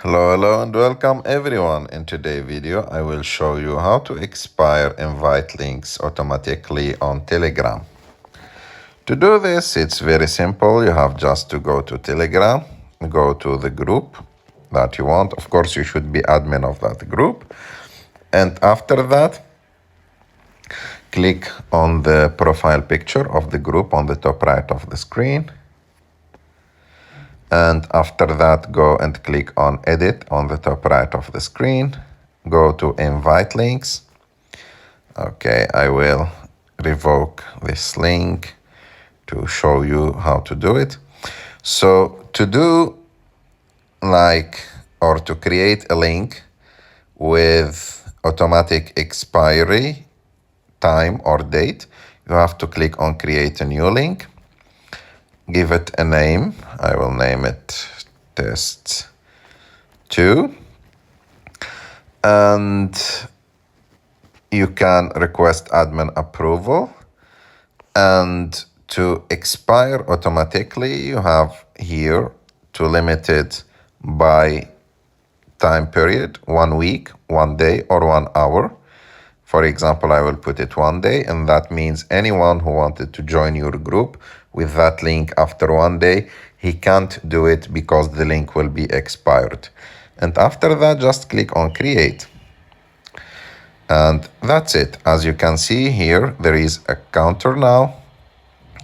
Hello and welcome everyone. In today's video I will show you how to expire invite links automatically on Telegram. To do this it's very simple. You have just to go to Telegram, go to the group that you want. Of course you should be admin of that group, and after that click on the profile picture of the group on the top right of the screen. And after that, go and click on edit on the top right of the screen. Go to invite links. Okay, I will revoke this link to show you how to do it. So to do or to create a link with automatic expiry time or date, you have to click on create a new link. Give it a name. I will name it test 2. And you can request admin approval. And to expire automatically, you have here to limit it by time period, 1 week, 1 day, or 1 hour. For example, I will put it 1 day, and that means anyone who wanted to join your group with that link after 1 day, he can't do it because the link will be expired. And after that, just click on create. And that's it. As you can see here, there is a counter now,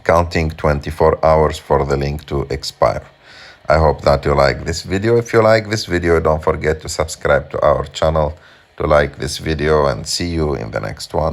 counting 24 hours for the link to expire. I hope that you like this video. If you like this video, don't forget to subscribe to our channel, to like this video, and see you in the next one.